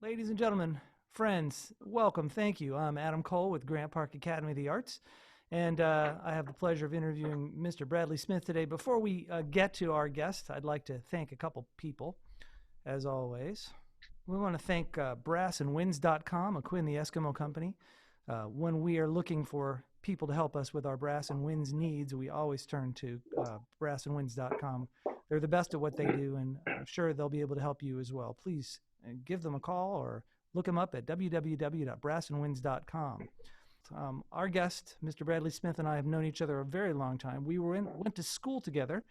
Ladies and gentlemen, friends, welcome. Thank you. I'm Adam Cole with Grant Park Academy of the Arts, and I have the pleasure of interviewing Mr. Bradley Smith today. Before we get to our guest, I'd like to thank a couple people, as always. We want to thank brassandwinds.com, a Quinn the Eskimo company. When we are looking for people to help us with our brass and winds needs, we always turn to brassandwinds.com. They're the best at what they do, and I'm sure they'll be able to help you as well. Please give them a call or look them up at www.brassandwinds.com. Our guest, Mr. Bradley Smith, and I have known each other a very long time. We went to school together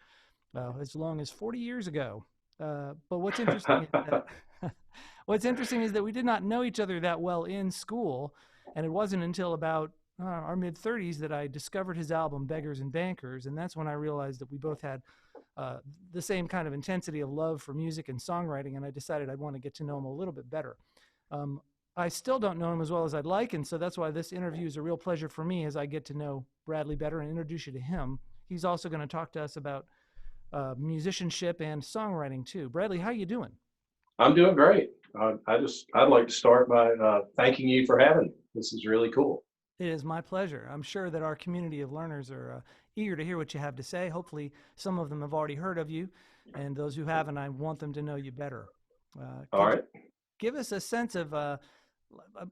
as long as 40 years ago. But what's interesting is that we did not know each other that well in school, and it wasn't until about our mid-30s that I discovered his album Beggars and Bankers, and that's when I realized that we both had the same kind of intensity of love for music and songwriting, and I decided I'd want to get to know him a little bit better. I still don't know him as well as I'd like, and so that's why this interview is a real pleasure for me as I get to know Bradley better and introduce you to him. He's also going to talk to us about musicianship and songwriting too. Bradley, how you doing? I'm doing great. I'd like to start by thanking you for having me. This is really cool. It is my pleasure. I'm sure that our community of learners are eager to hear what you have to say. Hopefully, some of them have already heard of you, and those who haven't, I want them to know you better. All right. Give us a sense of,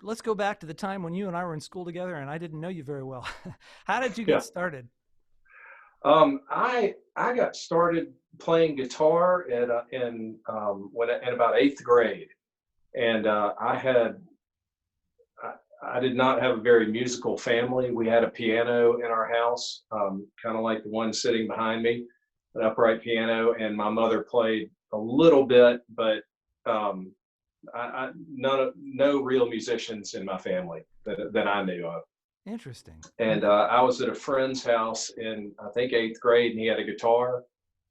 let's go back to the time when you and I were in school together, and I didn't know you very well. How did you get started? I got started playing guitar in about eighth grade, and I did not have a very musical family. We had a piano in our house, kind of like the one sitting behind me, an upright piano, and my mother played a little bit, but no real musicians in my family that I knew of. Interesting. And I was at a friend's house in, I think, eighth grade, and he had a guitar,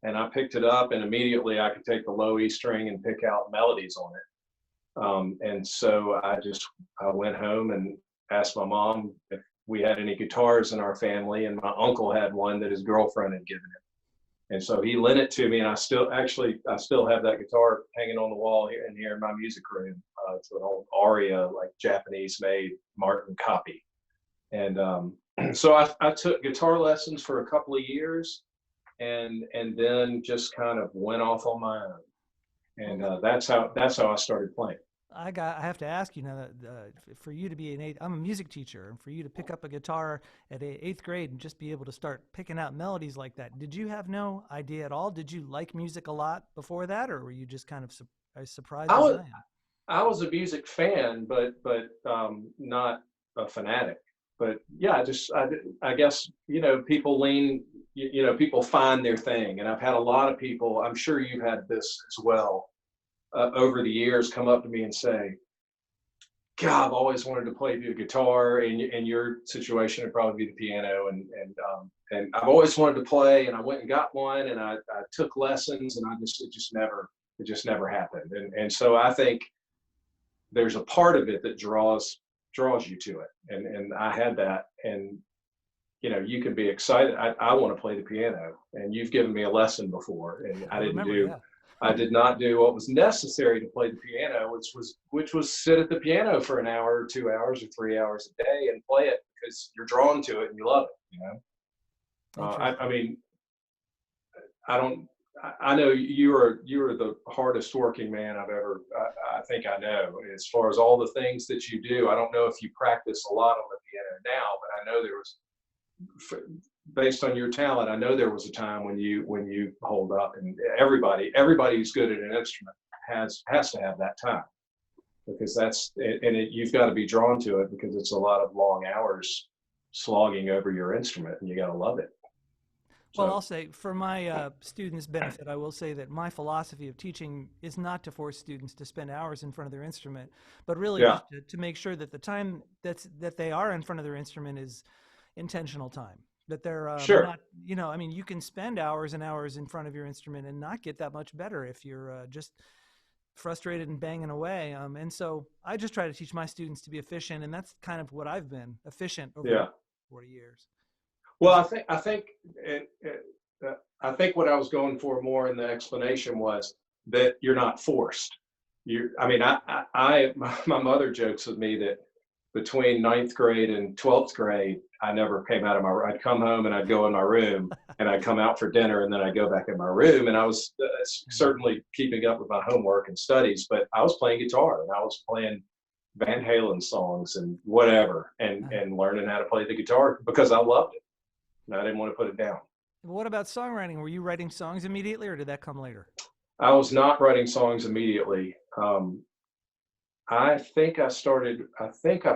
and I picked it up, and immediately I could take the low E string and pick out melodies on it. And so I went home and asked my mom if we had any guitars in our family, and my uncle had one that his girlfriend had given him. And so he lent it to me, and I still have that guitar hanging on the wall here in my music room. It's an old Aria, like Japanese-made Martin copy. And so I took guitar lessons for a couple of years, and then just kind of went off on my own. And that's how I started playing. I have to ask you now, for you to be I'm a music teacher, and for you to pick up a guitar at eighth grade and just be able to start picking out melodies like that, did you have no idea at all? Did you like music a lot before that, or were you just kind of surprised as I am? I was a music fan, but not a fanatic. But yeah, I guess, people people find their thing. And I've had a lot of people, I'm sure you've had this as well, over the years come up to me and say, God, I've always wanted to play the guitar, and your situation would probably be the piano. And I've always wanted to play, and I went and got one, and I took lessons, and it just never happened. And so I think there's a part of it that draws you to it. And I had that, and you can be excited. I want to play the piano, and you've given me a lesson before, and I did not do what was necessary to play the piano, which was sit at the piano for an hour or 2 hours or 3 hours a day and play it because you're drawn to it and you love it. I know you are the hardest working man I think I know. As far as all the things that you do, I don't know if you practice a lot on the piano now, but I know based on your talent, I know there was a time when you hold up, and everybody who's good at an instrument has to have that time, because you've got to be drawn to it, because it's a lot of long hours slogging over your instrument, and you got to love it. Well, I'll say, for my students' benefit, I will say that my philosophy of teaching is not to force students to spend hours in front of their instrument, but really just to make sure that the time that they are in front of their instrument is intentional time. That they're not, you can spend hours and hours in front of your instrument and not get that much better if you're just frustrated and banging away. And so I just try to teach my students to be efficient, and that's kind of what I've been, efficient over 40 years. Well, I think what I was going for more in the explanation was that you're not forced. I mean, my mother jokes with me that between ninth grade and 12th grade, I never came out of I'd come home and I'd go in my room and I'd come out for dinner and then I'd go back in my room. And I was certainly keeping up with my homework and studies, but I was playing guitar and I was playing Van Halen songs and whatever, and learning how to play the guitar because I loved it and I didn't want to put it down. What about songwriting? Were you writing songs immediately, or did that come later? I was not writing songs immediately. I think I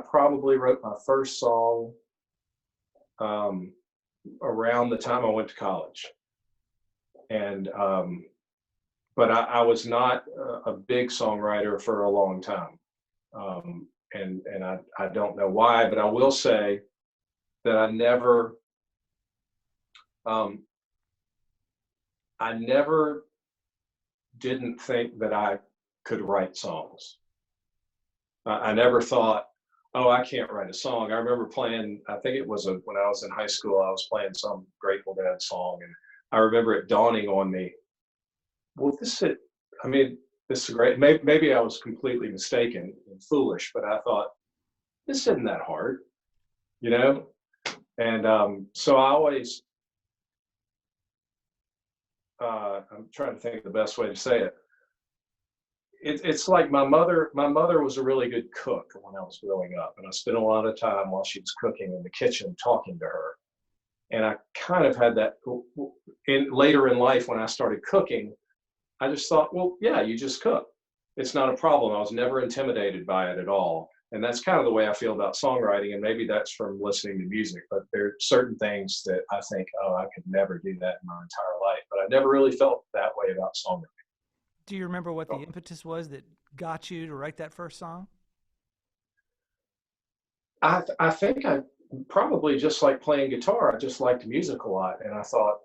probably wrote my first song um, around the time I went to college. And, but I was not a big songwriter for a long time. And I don't know why, but I will say that um, I never didn't think that I could write songs. I never thought, oh, I can't write a song. I remember playing, I think it was when I was in high school, I was playing some Grateful Dead song. And I remember it dawning on me, well, I mean, this is great. Maybe I was completely mistaken and foolish, but I thought, this isn't that hard, you know? And so I always, I'm trying to think of the best way to say it. It's like my mother was a really good cook when I was growing up, and I spent a lot of time while she was cooking in the kitchen talking to her. And I kind of had that later in life when I started cooking. I just thought, well, yeah, you just cook. It's not a problem. I was never intimidated by it at all. And that's kind of the way I feel about songwriting. And maybe that's from listening to music, but there are certain things that I think, oh, I could never do that in my entire life. But I never really felt that way about songwriting. Do you remember what the impetus was that got you to write that first song? I think I probably just like playing guitar. I just liked music a lot. And I thought,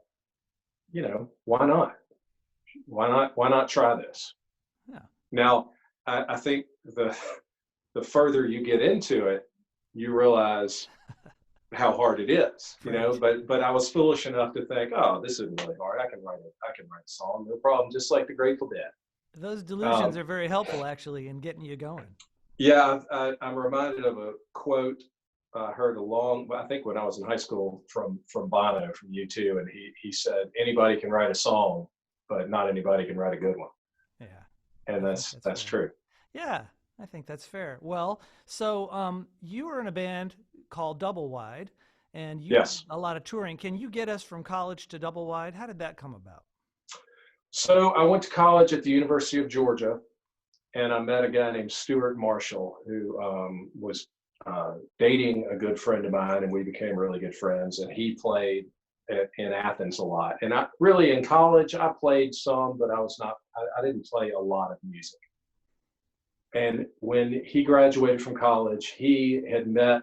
why not? Why not try this? Yeah. Now, I think the further you get into it, you realize how hard it is, but I was foolish enough to think, oh, this isn't really hard. I can write a song, no problem, just like the Grateful Dead. Those delusions are very helpful, actually, in getting you going. Yeah, I'm reminded of a quote I heard I think when I was in high school from Bono from U2, and he said, anybody can write a song, but not anybody can write a good one. Yeah. And that's true. Yeah, I think that's fair. Well, so you were in a band called Double Wide, and you did Yes. a lot of touring. Can you get us from college to Double Wide? How did that come about? So I went to college at the University of Georgia, and I met a guy named Stuart Marshall who was dating a good friend of mine, and we became really good friends. And he played in Athens a lot. And I really in college I played some, but I didn't play a lot of music. And when he graduated from college, he had met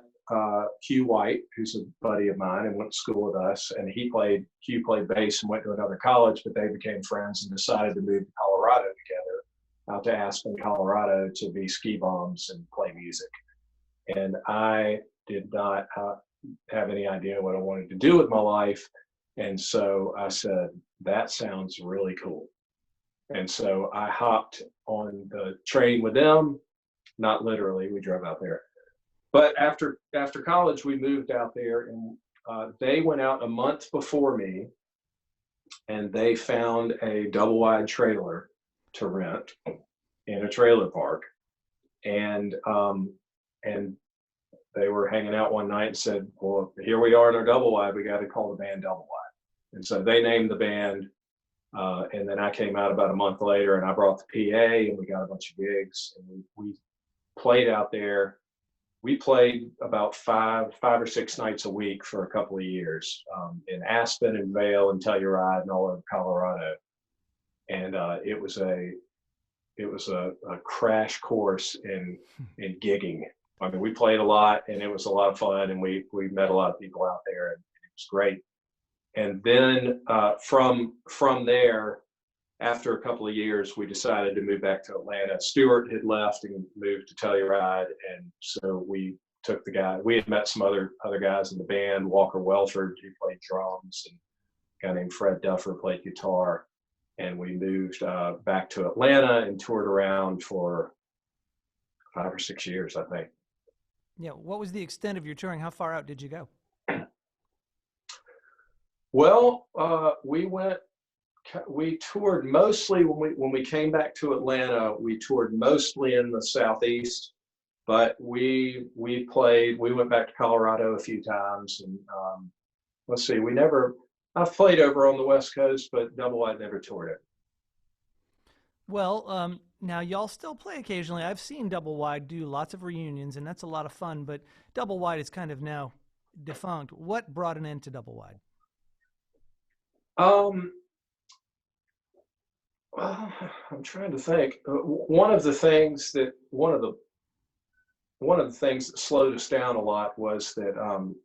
Hugh White, who's a buddy of mine and went to school with us. And Hugh played bass and went to another college, but they became friends and decided to move to Colorado together, out to Aspen, Colorado, to be ski bums and play music. And I did not have any idea what I wanted to do with my life. And so I said, that sounds really cool. And so I hopped on the train with them, not literally, we drove out there. But after college, we moved out there, and they went out a month before me, and they found a double wide trailer to rent in a trailer park. And they were hanging out one night and said, well, here we are in our double wide, we got to call the band Double Wide. And so they named the band. And then I came out about a month later, and I brought the PA, and we got a bunch of gigs, and we played out there. We played about five or six nights a week for a couple of years, in Aspen and Vail and Telluride and all over Colorado. And it was a crash course in gigging. I mean, we played a lot, and it was a lot of fun, and we met a lot of people out there, and it was great. And then from there, after a couple of years, we decided to move back to Atlanta. Stuart had left and moved to Telluride, and so we took the guy. We had met some other guys in the band, Walker Welford, who played drums, and a guy named Fred Duffer played guitar. and we moved back to Atlanta and toured around for 5 or 6 years, I think. Yeah. What was the extent of your touring? How far out did you go? Well, we toured mostly when we came back to Atlanta. We toured mostly in the Southeast, but we went back to Colorado a few times, and let's see, I've played over on the West Coast, but Double Wide never toured it. Well, now y'all still play occasionally. I've seen Double Wide do lots of reunions, and that's a lot of fun. But Double Wide is kind of now defunct. What brought an end to Double Wide? Um, well, I'm trying to think. One of the things that slowed us down a lot was that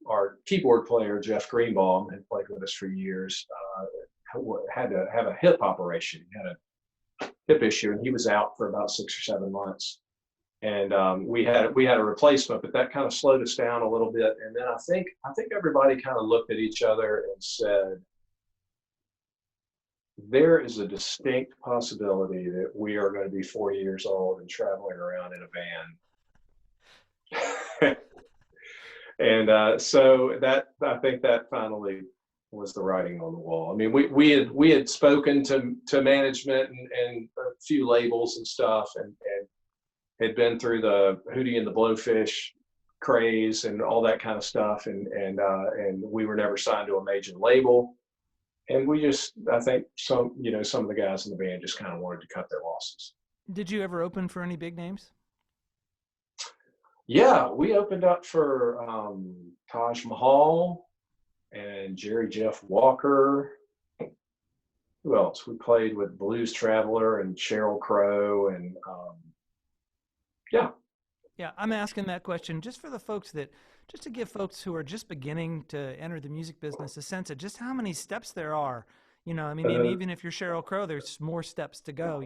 our keyboard player Jeff Greenbaum had played with us for years. Had to have a hip operation. He had a hip issue, and he was out for about 6 or 7 months. And we had a replacement, but that kind of slowed us down a little bit. And then I think everybody kind of looked at each other and said, there is a distinct possibility that we are going to be 40 years old and traveling around in a van. And so that, I think that finally was the writing on the wall. I mean, we had spoken to management and a few labels and stuff, and had been through the Hootie and the Blowfish craze and all that kind of stuff, and we were never signed to a major label. And I think some of the guys in the band just kind of wanted to cut their losses. Did you ever open for any big names? Yeah, we opened up for Taj Mahal and Jerry Jeff Walker. Who else? We played with Blues Traveler and Sheryl Crow, and yeah. Yeah, I'm asking that question just for the folks just to give folks who are just beginning to enter the music business a sense of just how many steps there are. I mean, and even if you're Sheryl Crow, there's more steps to go.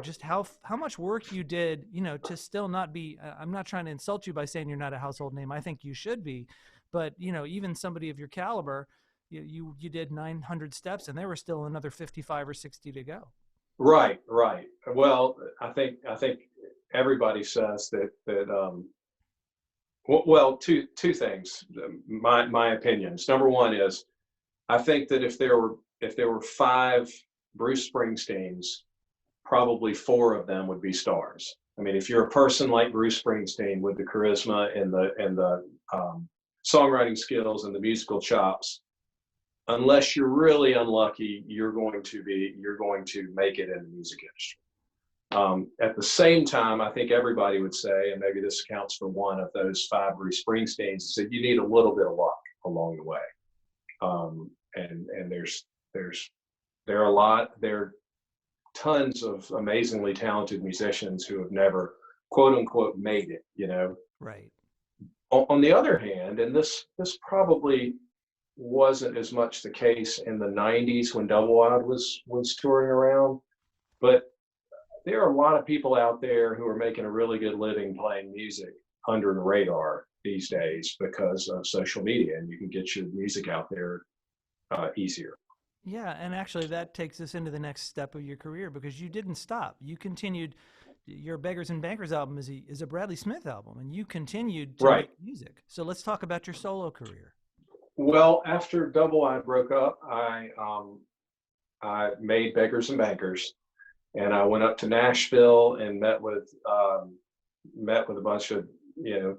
Just how much work you did, to still not be. I'm not trying to insult you by saying you're not a household name. I think you should be, but even somebody of your caliber, you did 900 steps, and there were still another 55 or 60 to go. Right. Well, I think everybody says that. Well, two things. My opinions. Number one is, I think that if there were 5 Bruce Springsteens, probably 4 of them would be stars. I mean, if you're a person like Bruce Springsteen with the charisma and the songwriting skills and the musical chops, unless you're really unlucky, you're going to make it in the music industry. At the same time, I think everybody would say, and maybe this accounts for one of those 5 Bruce Springsteens, that you need a little bit of luck along the way. And there are tons of amazingly talented musicians who have never, quote unquote, made it. Right. On the other hand, and this probably wasn't as much the case in the 90s when Double Wide was touring around, but there are a lot of people out there who are making a really good living playing music under the radar these days because of social media, and you can get your music out there easier. Yeah, and actually that takes us into the next step of your career, because you didn't stop. You continued. Your Beggars and Bankers album is a Bradley Smith album, and you continued to make music. So let's talk about your solo career. Well, after Double Wide broke up, I made Beggars and Bankers, and I went up to Nashville and met with a bunch of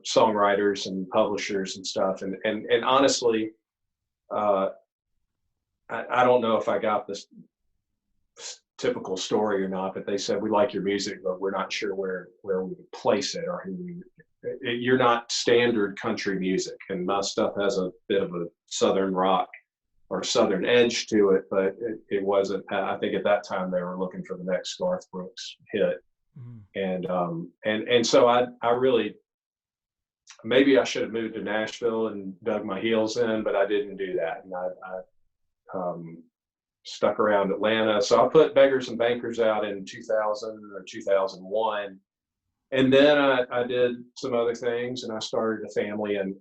songwriters and publishers and stuff. And honestly, I don't know if I got this typical story or not, but they said, we like your music, but we're not sure where we would place it, or you're not standard country music, and my stuff has a bit of a southern rock or southern edge to it, but it wasn't. I think at that time they were looking for the next Garth Brooks hit. And so I really, maybe I should have moved to Nashville and dug my heels in, but I didn't do that, and I stuck around Atlanta. So I put Beggars and Bankers out in 2000 or 2001. And then I did some other things, and I started a family, and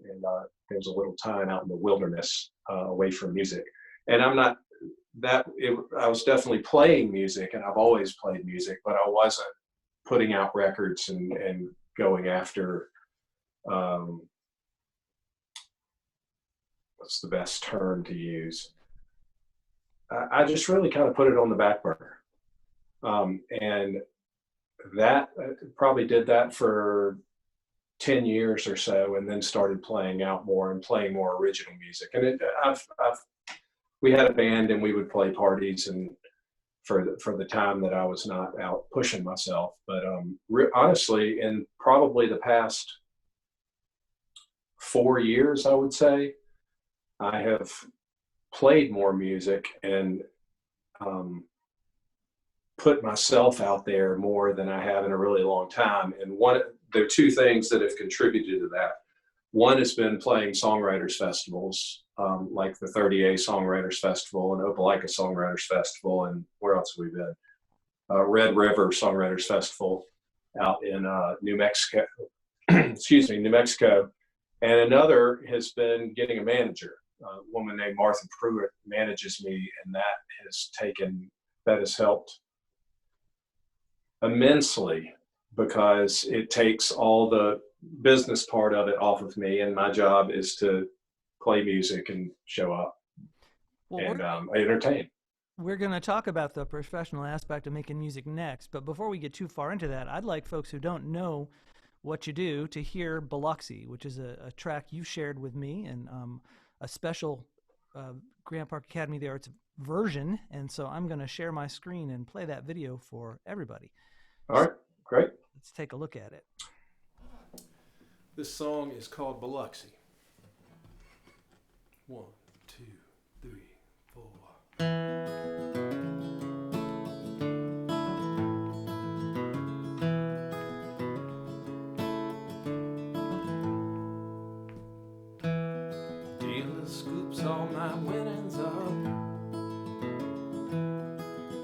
there was a little time out in the wilderness away from music. And I was definitely playing music, and I've always played music, but I wasn't putting out records and going after, what's the best term to use? I just really kind of put it on the back burner. And that probably did that for 10 years or so, and then started playing out more and playing more original music. And we had a band, and we would play parties and for the time that I was not out pushing myself. But honestly, in probably the past 4 years, I would say, I have played more music and put myself out there more than I have in a really long time. And there are two things that have contributed to that. One has been playing songwriters festivals, like the 30A Songwriters Festival and Opelika Songwriters Festival, and where else have we been? Red River Songwriters Festival out in New Mexico. Excuse me, New Mexico. And another has been getting a manager. A woman named Martha Pruitt manages me, and that has helped immensely, because it takes all the business part of it off of me, and my job is to play music and show up and entertain. We're going to talk about the professional aspect of making music next, but before we get too far into that, I'd like folks who don't know what you do to hear Beluxy, which is a track you shared with me, and a special Grant Park Academy of the Arts version. And so I'm going to share my screen and play that video for everybody. All right, great. Let's take a look at it. This song is called Beluxy. 1, 2, 3, 4. Dealer scoops all my winnings up.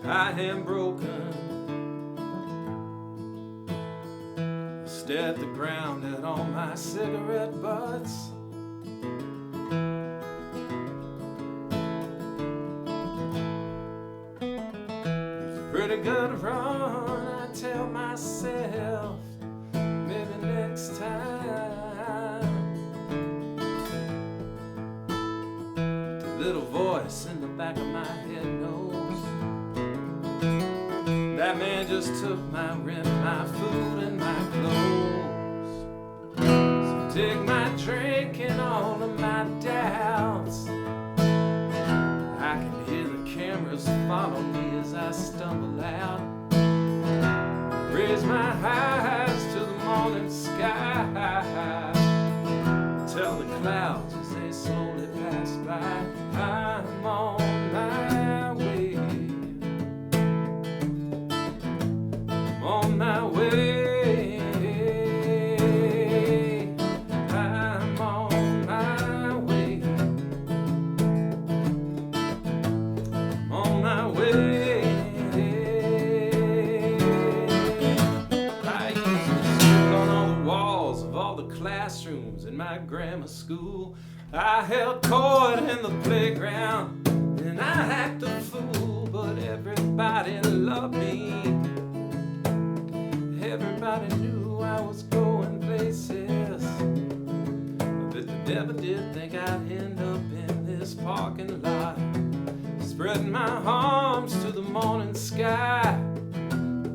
I am broken. At the ground at all my cigarette butts. It's a pretty good run, I tell myself, maybe next time. The little voice in the back of my head knows that man just took my rent, my food, and my clothes. So take my drink and all of my doubts. I can hear the cameras follow me as I stumble out. Raise my eyes to the morning sky. Tell the clouds as they slowly pass by, I'm on my way. On my way, I'm on my way, on my way. I used to sit on all the walls of all the classrooms in my grammar school. I held court in the playground and I acted a fool, but everybody loved me. Everybody knew I was going places, but they never did think I'd end up in this parking lot, spreading my arms to the morning sky,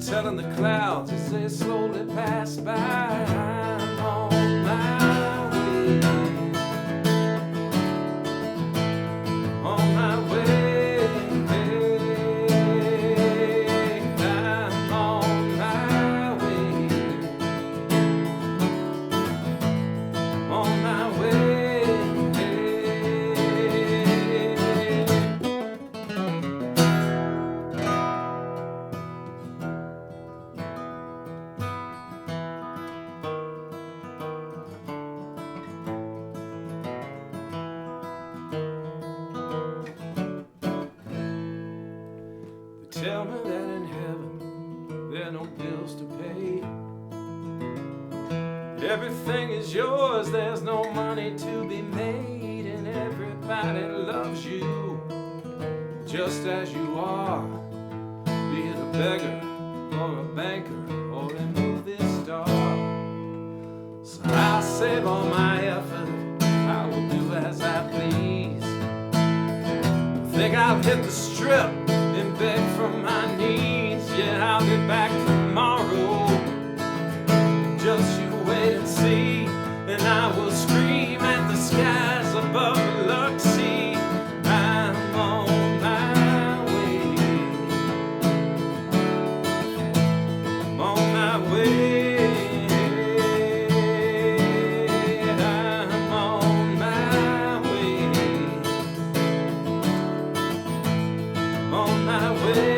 telling the clouds as they slowly pass by, I'm on my way, on my way. Tell me that in heaven there are no bills to pay. Everything is yours, there's no money to be made, and everybody loves you. just as you are, be it a beggar or a banker or a movie star. So I'll save all my effort, I will do as I please. Think I'll hit the strip and beg from my knees. Yeah, I'll be back tomorrow, just you wait and see. And I will scream at the skies above Beluxy. I'm on my way. I'm on my way. I'm on my way.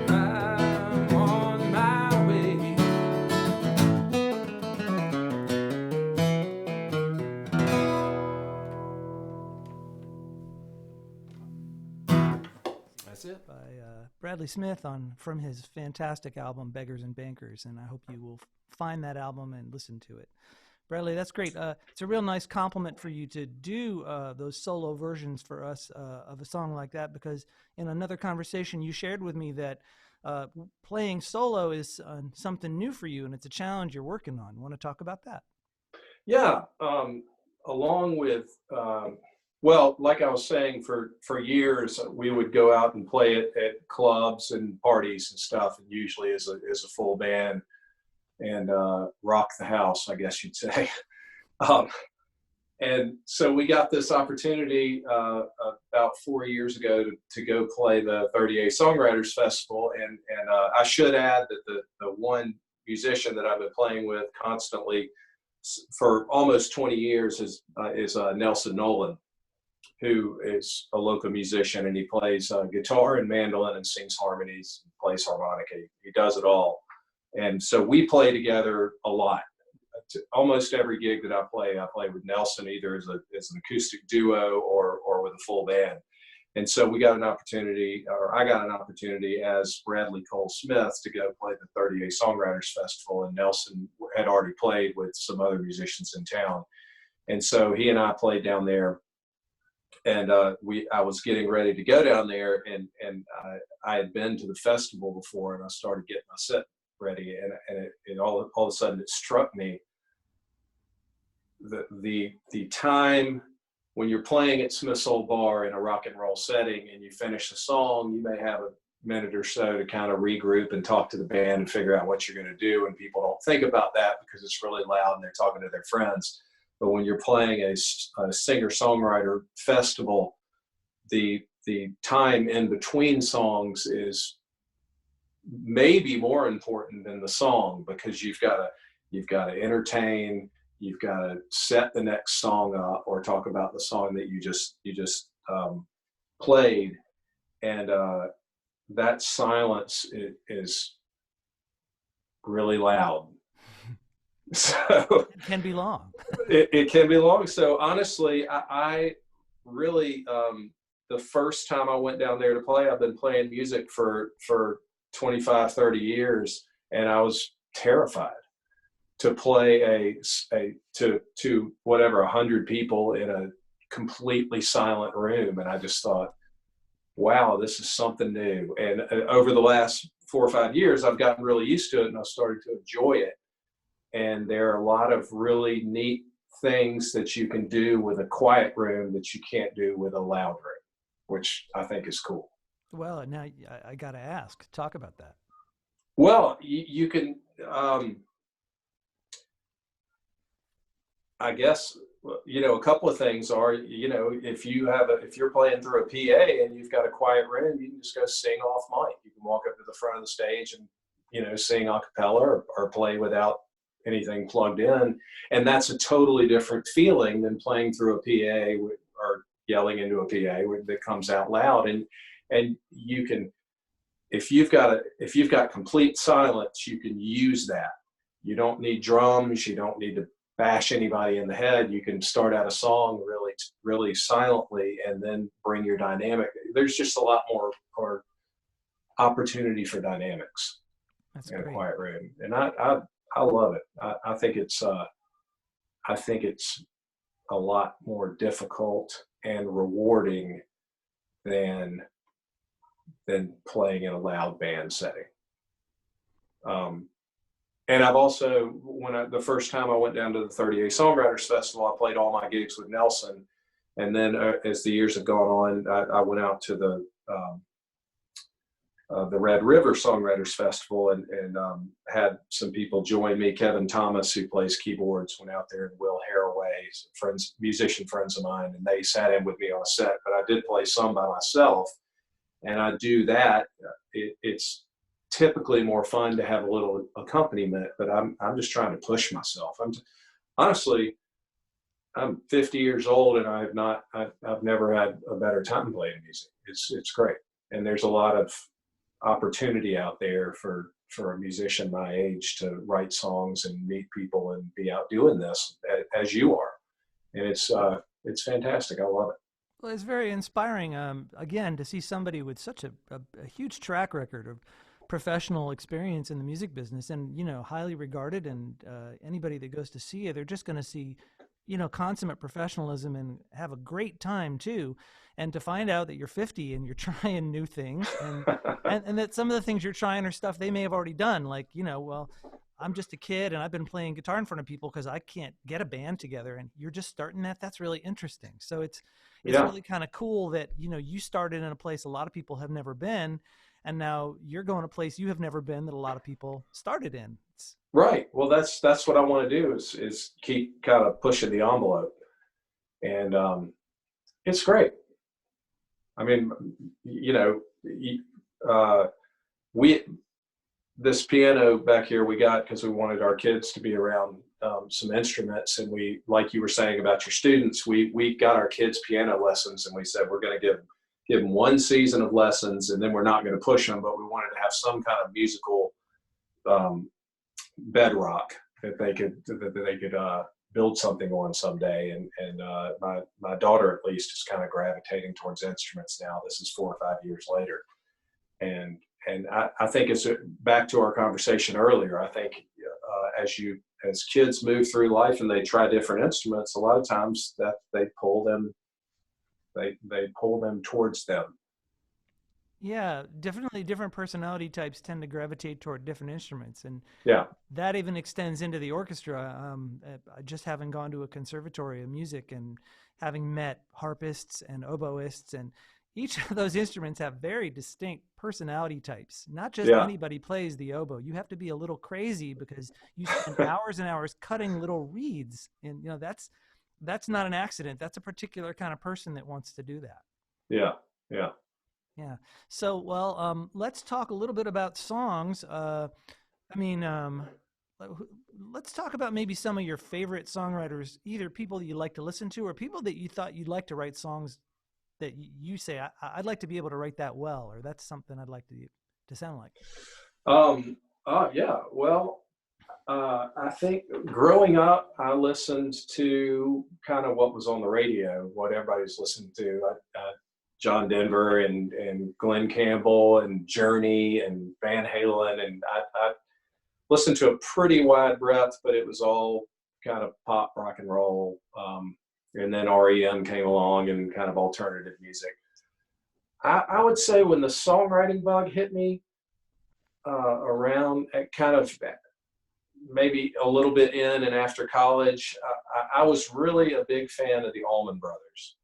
I'm on my way. That's it. By Bradley Smith from his fantastic album Beggars and Bankers, and I hope you will find that album and listen to it. Bradley, that's great. It's a real nice compliment for you to do those solo versions for us of a song like that, because in another conversation you shared with me that playing solo is something new for you, and it's a challenge you're working on. Want to talk about that? Yeah, along with, well, like I was saying, for years we would go out and play at clubs and parties and stuff, and usually as a full band, and rock the house, I guess you'd say. And so we got this opportunity about 4 years ago to go play the 38 Songwriters Festival, and I should add that the one musician that I've been playing with constantly for almost 20 years is Nelson Nolan, who is a local musician, and he plays guitar and mandolin and sings harmonies, plays harmonica. He does it all. And so we play together a lot. Almost every gig that I play with Nelson, either as an acoustic duo or with a full band. And so we got an opportunity, or I got an opportunity as Bradley Cole Smith to go play the 38 Songwriters Festival, and Nelson had already played with some other musicians in town. And so he and I played down there, and I was getting ready to go down there, and I had been to the festival before, and I started getting my set ready, and it all of a sudden it struck me the time when you're playing at Smith's Old Bar in a rock and roll setting and you finish a song, you may have a minute or so to kind of regroup and talk to the band and figure out what you're going to do, and people don't think about that because it's really loud and they're talking to their friends. But when you're playing a singer-songwriter festival, the time in between songs is maybe more important than the song, because you've got to entertain, you've got to set the next song up or talk about the song that you just played, and that silence is really loud. So it can be long. it can be long. So honestly, I really, the first time I went down there to play, I've been playing music for 25, 30 years, and I was terrified to play to whatever 100 people in a completely silent room. And I just thought, wow, this is something new. And over the last 4 or 5 years, I've gotten really used to it, and I've started to enjoy it. And there are a lot of really neat things that you can do with a quiet room that you can't do with a loud room, which I think is cool. Well, now I got to ask, talk about that. Well, you can, I guess, a couple of things are, if you're playing through a PA and you've got a quiet room, you can just go sing off mic. You can walk up to the front of the stage and, sing a cappella or play without anything plugged in. And that's a totally different feeling than playing through a PA or yelling into a PA that comes out loud. And you can, if you've got complete silence, you can use that. You don't need drums. You don't need to bash anybody in the head. You can start out a song really silently and then bring your dynamic. There's just a lot more opportunity for dynamics That's in a great. quiet room, and I love it. I think it's a lot more difficult and rewarding than playing in a loud band setting. And I've also, the first time I went down to the 38 Songwriters Festival, I played all my gigs with Nelson. And then as the years have gone on, I went out to the Red River Songwriters Festival and had some people join me. Kevin Thomas, who plays keyboards, went out there, and Will Haraway, musician friends of mine, and they sat in with me on a set. But I did play some by myself, and I do that. It's typically more fun to have a little accompaniment, but I'm just trying to push myself. Honestly, I'm 50 years old, and I've never had a better time playing music. It's great, and there's a lot of opportunity out there for a musician my age to write songs and meet people and be out doing this as you are, and it's fantastic. I love it. Well, it's very inspiring, again, to see somebody with such a huge track record of professional experience in the music business, and highly regarded, and anybody that goes to see it, they're just going to see consummate professionalism and have a great time too. And to find out that you're 50 and you're trying new things, and that some of the things you're trying are stuff they may have already done, like well, I'm just a kid and I've been playing guitar in front of people because I can't get a band together, and you're just starting that. That's really interesting. So it's Yeah. really kind of cool that you started in a place a lot of people have never been, and now you're going a place you have never been that a lot of people started in. Right. Well, that's what I want to do is keep kind of pushing the envelope, and it's great. I mean, this piano back here we got because we wanted our kids to be around some instruments, and we, like you were saying about your students, we got our kids piano lessons, and we said we're going to give them one season of lessons, and then we're not going to push them, but we wanted to have some kind of musical bedrock that they could build something on someday. And my daughter at least is kind of gravitating towards instruments now. This is 4 or 5 years later, and I think it's back to our conversation earlier. I think as kids move through life and they try different instruments, a lot of times that they pull them towards them. Yeah, definitely different personality types tend to gravitate toward different instruments. And Yeah. that even extends into the orchestra. Just having gone to a conservatory of music and having met harpists and oboists, and each of those instruments have very distinct personality types. Not just anybody plays the oboe. You have to be a little crazy because you spend hours and hours cutting little reeds, and that's not an accident. That's a particular kind of person that wants to do that. Yeah. Yeah. So, well, let's talk a little bit about songs. Let's talk about maybe some of your favorite songwriters, either people that you like to listen to or people that you thought you'd like to write songs that you say, I'd like to be able to write that well, or that's something I'd like to sound like. Yeah. Well, I think growing up, I listened to kind of what was on the radio, what everybody's listening to. John Denver and Glenn Campbell and Journey and Van Halen, and I listened to a pretty wide breadth, but it was all kind of pop, rock and roll, and then REM came along and kind of alternative music. I would say when the songwriting bug hit me around kind of maybe a little bit in and after college, I was really a big fan of the Allman Brothers.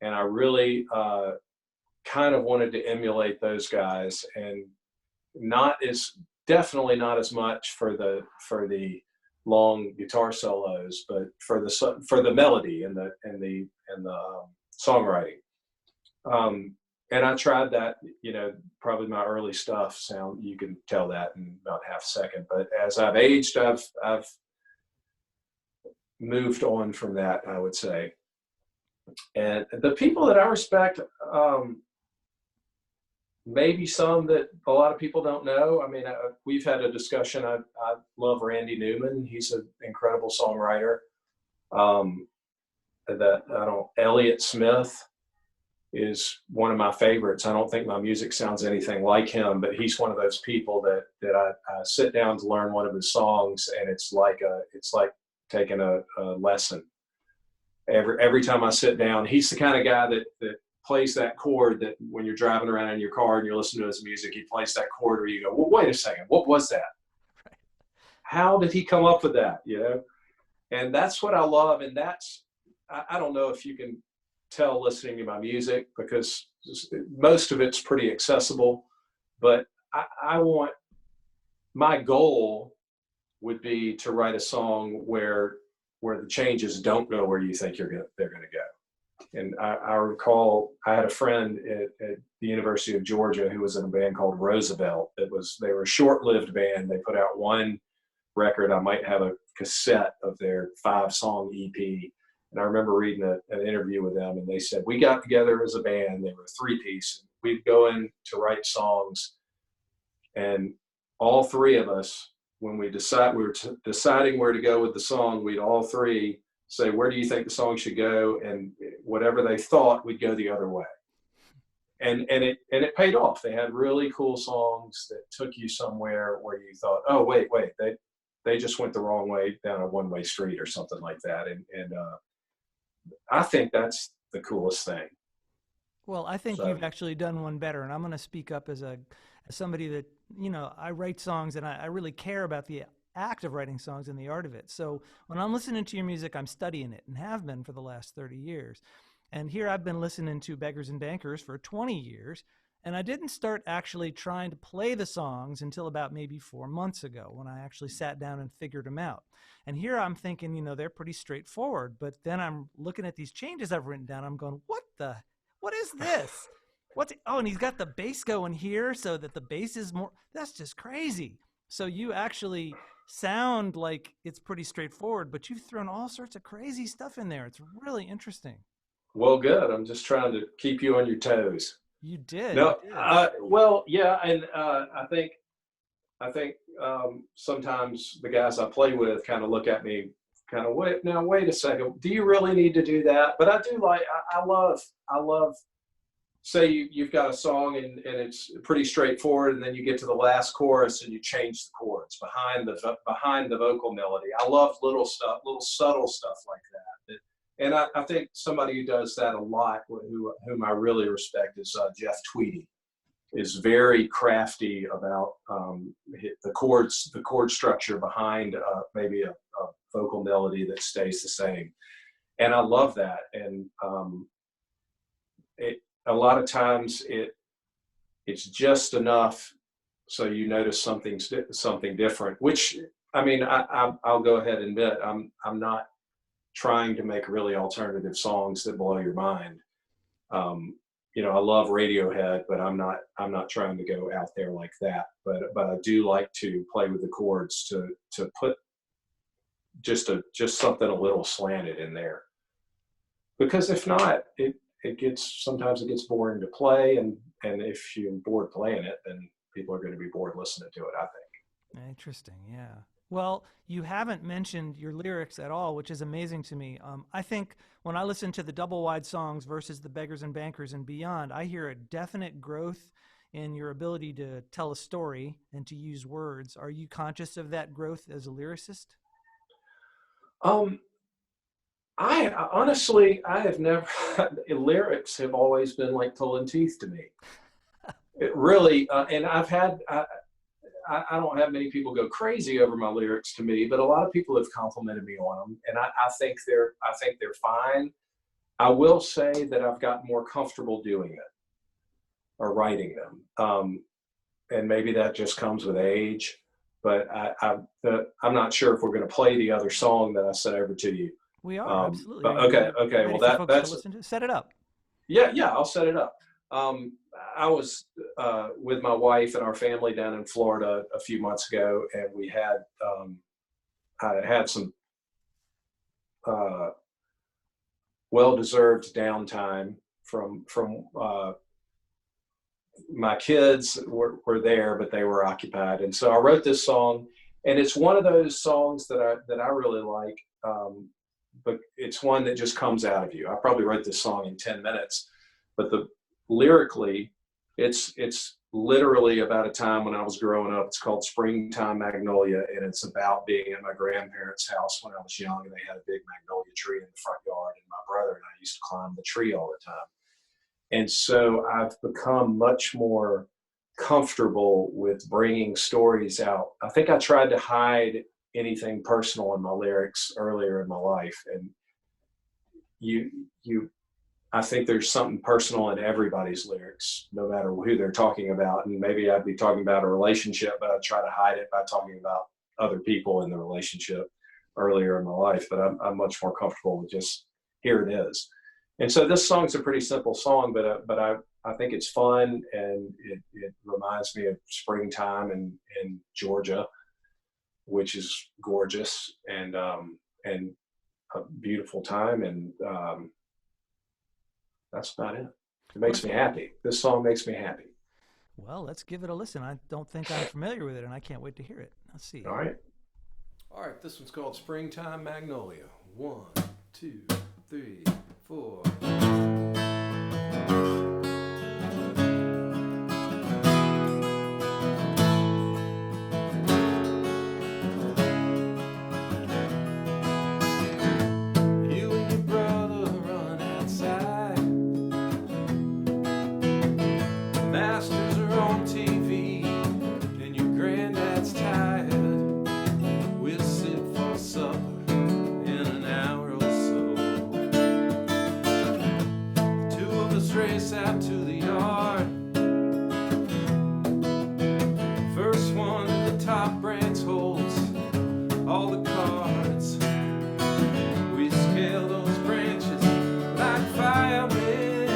And I really kind of wanted to emulate those guys, and definitely not as much for the long guitar solos, but for the melody and the songwriting. And I tried that, probably my early stuff sound, you can tell that in about half a second. But as I've aged, I've moved on from that, I would say. And the people that I respect maybe some that a lot of people don't know. I mean, we've had a discussion. I love Randy Newman. He's an incredible songwriter. Elliott Smith is one of my favorites. I don't think my music sounds anything like him, but he's one of those people that I sit down to learn one of his songs, and it's like taking a lesson. Every time I sit down, he's the kind of guy that plays that chord that when you're driving around in your car and you're listening to his music, he plays that chord where you go, well, wait a second, what was that? How did he come up with that? You know, and that's what I love. And I don't know if you can tell listening to my music, because most of it's pretty accessible, but my goal would be to write a song where the changes don't go where you think they're going to go. And I recall I had a friend at the University of Georgia who was in a band called Roosevelt. They were a short-lived band. They put out one record. I might have a cassette of their 5-song EP. And I remember reading an interview with them, and they said, we got together as a band. They were a 3-piece. We'd go in to write songs, and all 3 of us, when we were deciding where to go with the song, we'd all 3 say, where do you think the song should go? And whatever they thought, we'd go the other way. And it paid off. They had really cool songs that took you somewhere where you thought, oh, wait, they just went the wrong way down a one-way street or something like that. And I think that's the coolest thing. Well, I think you've actually done one better, and I'm going to speak up as somebody that, you know, I write songs, and I really care about the act of writing songs and the art of it. So when I'm listening to your music, I'm studying it, and have been for the last 30 years. And here I've been listening to Beggars and Bankers for 20 years, and I didn't start actually trying to play the songs until about maybe 4 months ago, when I actually sat down and figured them out. And here I'm thinking, you know, they're pretty straightforward, but then I'm looking at these changes I've written down. I'm going, what is this? And he's got the bass going here so that the bass is more, that's just crazy. So you actually sound like it's pretty straightforward, but you've thrown all sorts of crazy stuff in there. It's really interesting. Well, good. I'm just trying to keep you on your toes. You did. No, you did. well, yeah, and I think sometimes the guys I play with kind of look at me, kind of wait a second, do you really need to do that? But I do I love. Say you've got a song and it's pretty straightforward, and then you get to the last chorus and you change the chords behind the vocal melody. I love little subtle stuff like that. And I think somebody who does that a lot, whom I really respect, is Jeff Tweedy. Is very crafty about the chord structure behind maybe a vocal melody that stays the same. And I love that. And a lot of times it's just enough so you notice something different, which, I mean, I'll go ahead and admit, I'm not trying to make really alternative songs that blow your mind. You know, I love Radiohead, but I'm not trying to go out there like that. But I do like to play with the chords to put just something a little slanted in there. Because if not, sometimes it gets boring to play, and if you're bored playing it, then people are going to be bored listening to it, I think. Interesting, yeah. Well, you haven't mentioned your lyrics at all, which is amazing to me. I think when I listen to the double wide songs versus the Beggars and Bankers and beyond, I hear a definite growth in your ability to tell a story and to use words. Are you conscious of that growth as a lyricist? I honestly, I have never, lyrics have always been like pulling teeth to me. It really, and I don't have many people go crazy over my lyrics to me, but a lot of people have complimented me on them, and I think they're fine. I will say that I've gotten more comfortable doing it or writing them, and maybe that just comes with age. But I'm not sure if we're going to play the other song that I sent over to you. We are, absolutely. Okay. Well, that's set it up. Yeah, I'll set it up. I was with my wife and our family down in Florida a few months ago, and we had I had some well-deserved downtime from my kids were there, but they were occupied. And so I wrote this song, and it's one of those songs that I really like. But it's one that just comes out of you. I probably wrote this song in 10 minutes, but lyrically, it's literally about a time when I was growing up. It's called Springtime Magnolia, and it's about being at my grandparents' house when I was young, and they had a big magnolia tree in the front yard, and my brother and I used to climb the tree all the time. And so I've become much more comfortable with bringing stories out. I think I tried to hide anything personal in my lyrics earlier in my life, and I think there's something personal in everybody's lyrics, no matter who they're talking about. And maybe I'd be talking about a relationship, but I'd try to hide it by talking about other people in the relationship earlier in my life. But I'm much more comfortable with just, here it is. And so this song's a pretty simple song, but I think it's fun, and it reminds me of springtime in Georgia, which is gorgeous and a beautiful time. And that's about it. It makes me happy. This song makes me happy. Well, let's give it a listen. I don't think I'm familiar with it, and I can't wait to hear it. Let's see. All right. All right, this one's called Springtime Magnolia. 1, 2, 3, 4. Out to the yard. First one in the top branch holds all the cards. We scale those branches like firemen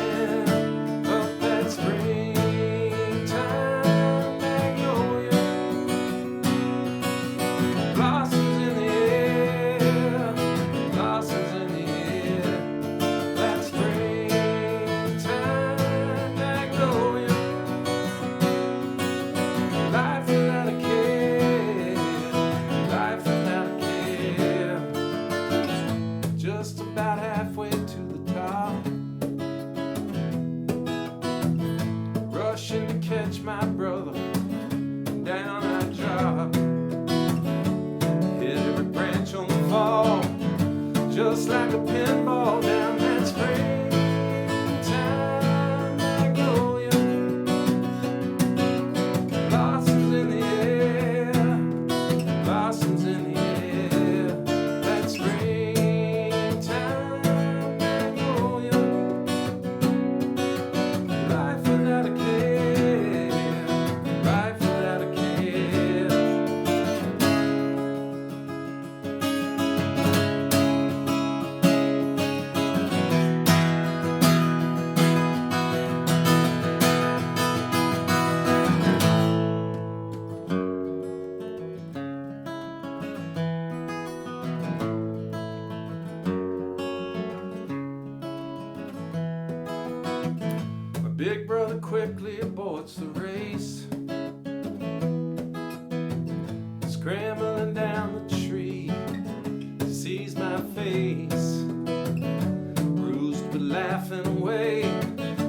up that springtime magnolia. Blossoms in the air, blossoms in the air. That springtime magnolia. Life without a care, life without a care. Just about halfway to the top, rushing to catch my brother, down I drop. Hit every branch on the fall, just like a pinball down that springtime magnolia. Blossoms in the air, blossoms in the air. That springtime magnolia. Life without a care, life without a care. My big brother quickly aborts the race, scrambling down the tree, sees my face, bruised but laughing away.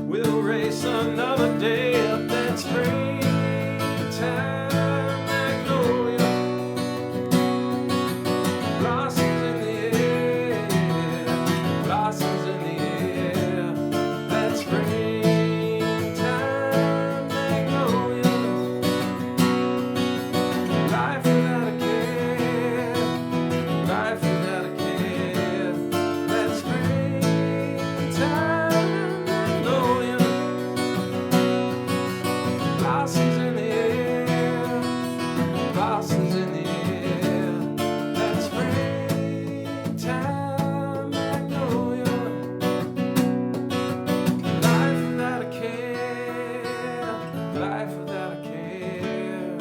We'll race another day up that springtime magnolia. Blossoms in the air, blossoms in the air. That springtime magnolia. Life without a care, life without a care. That springtime magnolia. Blossoms in the air, blossoms in the air. That springtime magnolia. Life without a care, life without a care.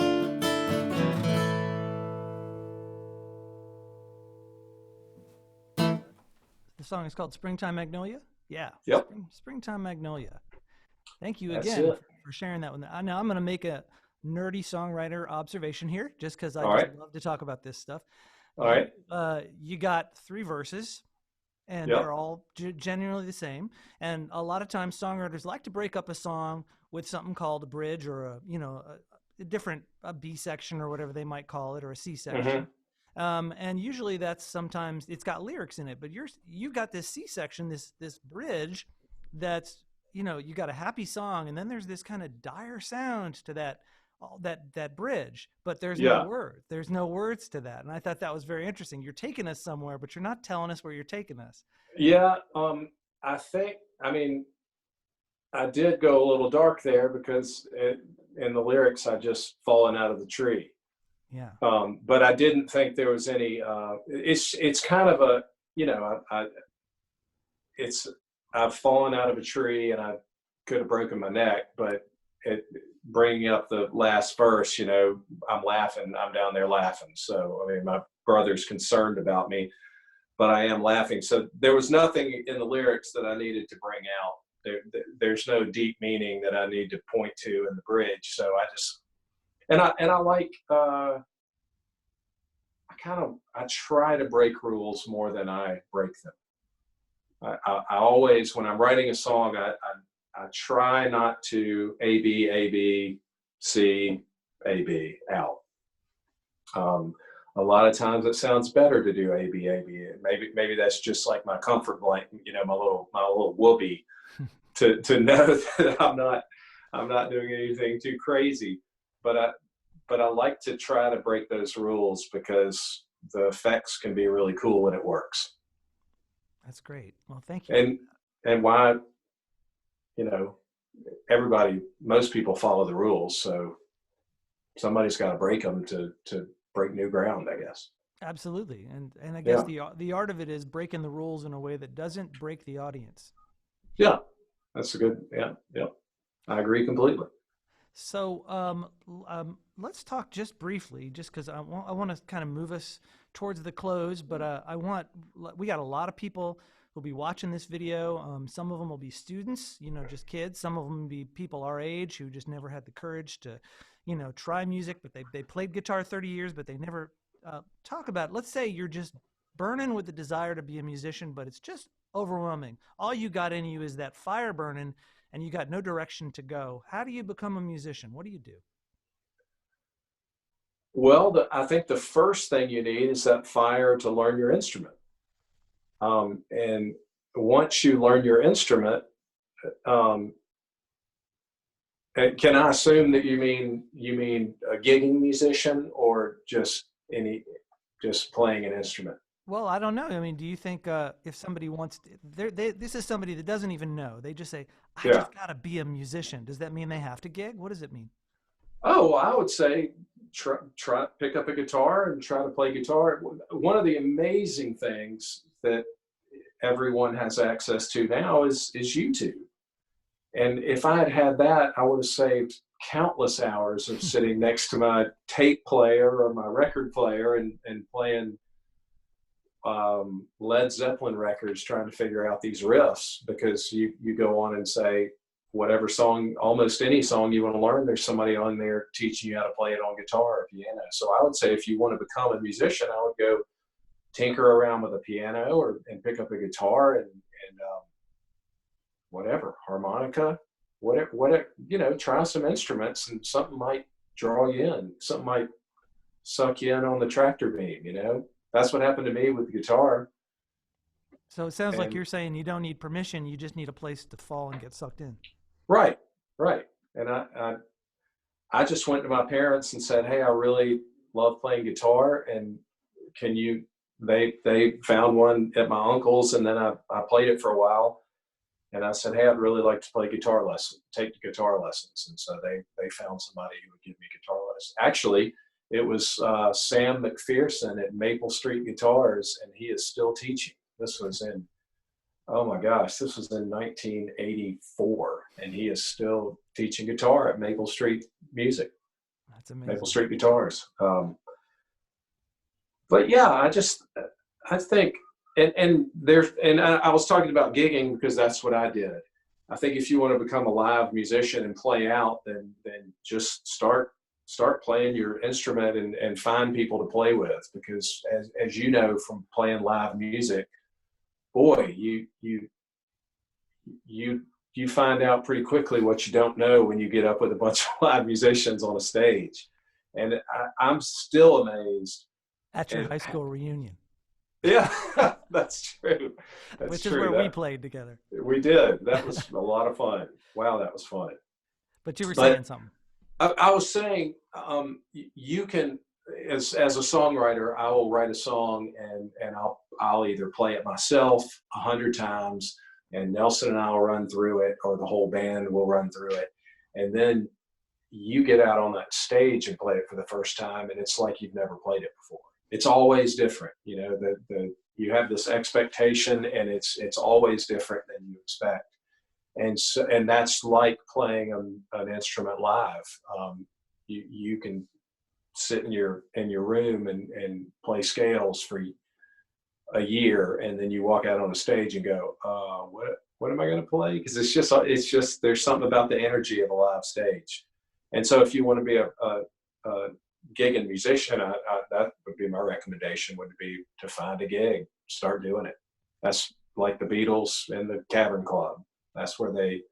The song is called Springtime Magnolia? Yeah. Yep. Springtime Magnolia. Thank you That's again it. for sharing that one. Now I'm going to make a nerdy songwriter observation here, just because I All just right. love to talk about this stuff. All right. You got 3 verses, and Yep. they're all generally the same. And a lot of times, songwriters like to break up a song with something called a bridge, or a different a B section, or whatever they might call it, or a C section. And usually that's sometimes it's got lyrics in it, but you've got this C section, this bridge that's, you got a happy song, and then there's this kind of dire sound to that bridge, but there's no Yeah. word. There's no words to that. And I thought that was very interesting. You're taking us somewhere, but you're not telling us where you're taking us. Yeah. I mean, I did go a little dark there because in the lyrics, I just fallen out of the tree. Yeah. But I didn't think there was any, it's kind of a, I've fallen out of a tree and I could have broken my neck, but bringing up the last verse, I'm laughing, I'm down there laughing. So, I mean, my brother's concerned about me, but I am laughing. So there was nothing in the lyrics that I needed to bring out. There's no deep meaning that I need to point to in the bridge. So I just, and I like, I try to break rules more than I break them. I always, when I'm writing a song, I try not to A, B, C, A, B out. A lot of times it sounds better to do A, B. Maybe that's just like my comfort blanket, my little whoopee to know that I'm not doing anything too crazy. But I like to try to break those rules because the effects can be really cool when it works. That's great. Well, thank you. And why, most people follow the rules, so somebody's got to break them to break new ground, I guess. Absolutely. And I guess the art of it is breaking the rules in a way that doesn't break the audience. Yeah, that's a good, yeah. I agree completely. So let's talk just briefly, just because I want to kind of move us towards the close, but we got a lot of people who'll be watching this video. Some of them will be students, just kids. Some of them will be people our age who just never had the courage to, try music, but they played guitar 30 years, but they never talk about it. Let's say you're just burning with the desire to be a musician, but it's just overwhelming. All you got in you is that fire burning, and you got no direction to go. How do you become a musician? What do you do? Well, I think the first thing you need is that fire to learn your instrument. And once you learn your instrument, can I assume that you mean a gigging musician or just playing an instrument? Well, I don't know. I mean, do you think if somebody wants this is somebody that doesn't even know. They just say, I just got to be a musician. Does that mean they have to gig? What does it mean? Oh, I would say try pick up a guitar and try to play guitar. One of the amazing things that everyone has access to now is YouTube. And if I had that, I would have saved countless hours of sitting next to my tape player or my record player and playing Led Zeppelin records trying to figure out these riffs, because you go on and say whatever song, almost any song you want to learn, there's somebody on there teaching you how to play it on guitar or piano. So I would say if you want to become a musician, I would go tinker around with a piano and pick up a guitar and whatever, harmonica, whatever, try some instruments and something might draw you in. Something might suck you in on the tractor beam, That's what happened to me with the guitar. So it sounds like you're saying you don't need permission, you just need a place to fall and get sucked in. Right. And I just went to my parents and said, hey, I really love playing guitar, and they found one at my uncle's, and then I played it for a while. And I said, hey, I'd really like to take guitar lessons. And so they found somebody who would give me guitar lessons. Actually, it was Sam McPherson at Maple Street Guitars, and he is still teaching. This was in 1984, and he is still teaching guitar at Maple Street Music. That's amazing. Maple Street Guitars. But yeah, I think, and I was talking about gigging because that's what I did. I think if you want to become a live musician and play out, then just start playing your instrument and find people to play with, because as you know from playing live music, boy, you find out pretty quickly what you don't know when you get up with a bunch of live musicians on a stage. And I'm still amazed. At your high school reunion. Yeah, that's true. That's Which true. is where we played together. We did. That was a lot of fun. Wow, that was fun. But you were saying something. I was saying, you can, as a songwriter, I will write a song and I'll either play it myself 100 times, and Nelson and I will run through it, or the whole band will run through it, and then you get out on that stage and play it for the first time, and it's like you've never played it before. It's always different, you know. You have this expectation, and it's always different than you expect. And that's like playing an instrument live. You can sit in your room and play scales for a year, and then you walk out on a stage and go, what am I going to play? Because it's just there's something about the energy of a live stage. And so if you want to be a gigging musician, that would be my recommendation, would be to find a gig, start doing it. That's like the Beatles and the Cavern Club. That's where they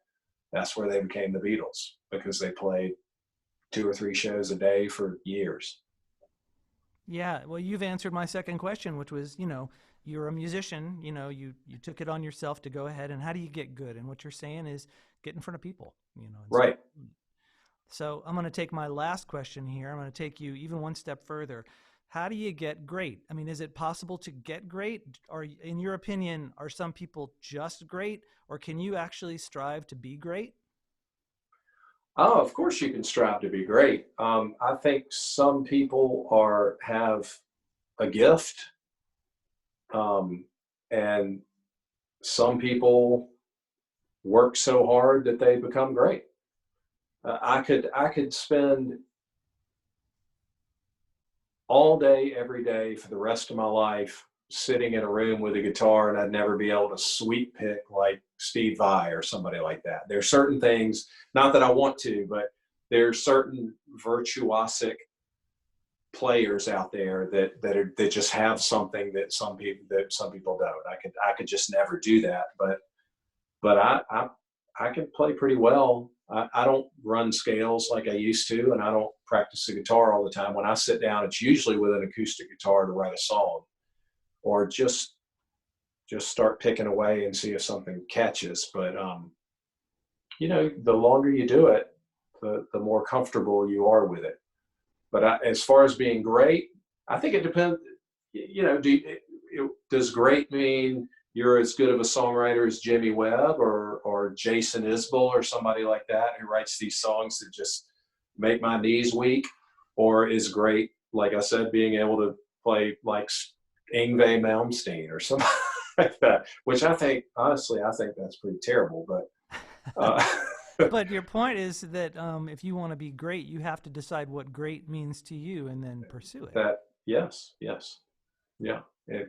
became the Beatles, because they played 2 or 3 shows a day for years. Yeah, well, you've answered my second question, which was, you're a musician, you took it on yourself to go ahead, and how do you get good? And what you're saying is get in front of people, Right. So I'm going to take my last question here. I'm going to take you even one step further. How do you get great? I mean, is it possible to get great? Or in your opinion, are some people just great, or can you actually strive to be great? Oh, of course you can strive to be great. I think some people have a gift, and some people work so hard that they become great. I could spend all day, every day for the rest of my life sitting in a room with a guitar, and I'd never be able to sweep pick like Steve Vai or somebody like that. There's certain things, not that I want to, but there's certain virtuosic players out there that just have something that some people don't. I could just never do that, but I can play pretty well. I don't run scales like I used to, and I don't practice the guitar all the time. When I sit down, it's usually with an acoustic guitar to write a song, or just start picking away and see if something catches. But the longer you do it, the more comfortable you are with it. But as far as being great, I think it depends. Does great mean you're as good of a songwriter as Jimmy Webb or Jason Isbell or somebody like that who writes these songs that just make my knees weak? Or is great, like I said, being able to play like Yngwie Malmsteen or something like that, which honestly, I think that's pretty terrible. But but your point is that if you want to be great, you have to decide what great means to you and then pursue it. Yes. Yeah.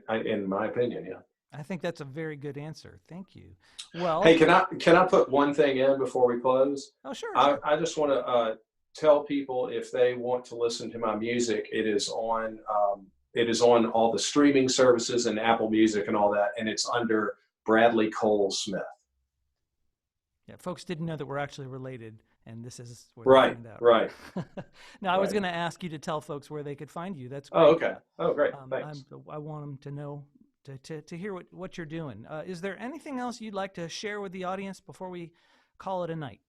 In my opinion, yeah. I think that's a very good answer. Thank you. Well, hey, can I put one thing in before we close? Oh, sure. I just want to tell people, if they want to listen to my music, it is on all the streaming services and Apple Music and all that, and it's under Bradley Cole Smith. Yeah, folks didn't know that we're actually related, and this is where they find out. Right. Now, I was going to ask you to tell folks where they could find you. That's great. Oh, okay. Oh, great. Thanks. I want them to know, to hear what you're doing. Is there anything else you'd like to share with the audience before we call it a night?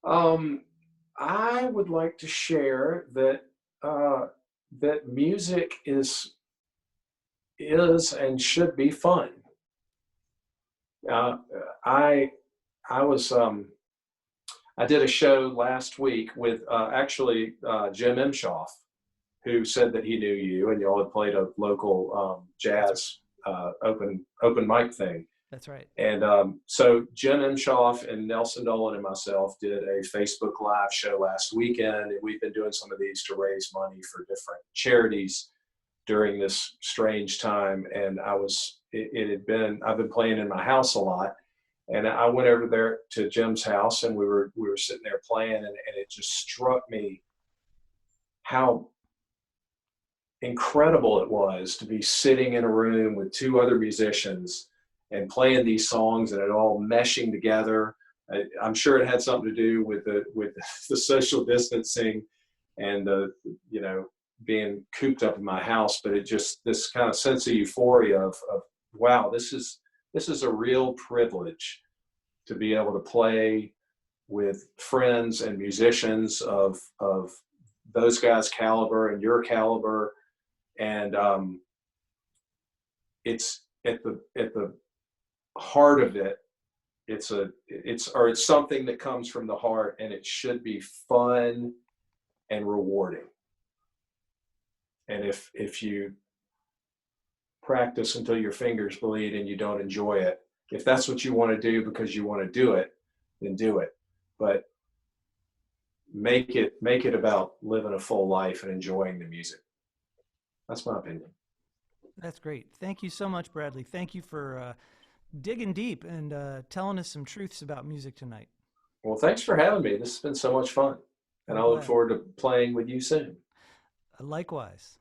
I would like to share that that music is and should be fun. I did a show last week with Jim Imshoff, who said that he knew you, and y'all had played a local jazz open mic thing. That's right. And so Jim Imshoff and Nelson Dolan and myself did a Facebook Live show last weekend, and we've been doing some of these to raise money for different charities during this strange time. And I've been playing in my house a lot, And I went over there to Jim's house, and we were sitting there playing, and it just struck me how incredible it was to be sitting in a room with two other musicians and playing these songs, and it all meshing together. I'm sure it had something to do with the social distancing and the, you know, being cooped up in my house, but it just, this kind of sense of euphoria of wow, this is a real privilege to be able to play with friends and musicians of those guys' caliber and your caliber. And it's at the heart of it. It's something that comes from the heart, and it should be fun and rewarding. And if you practice until your fingers bleed and you don't enjoy it, if that's what you want to do because you want to do it, then do it. But make it about living a full life and enjoying the music. That's my opinion. That's great. Thank you so much, Bradley. Thank you for digging deep and telling us some truths about music tonight. Well, thanks for having me. This has been so much fun, and I look forward to playing with you soon. Likewise.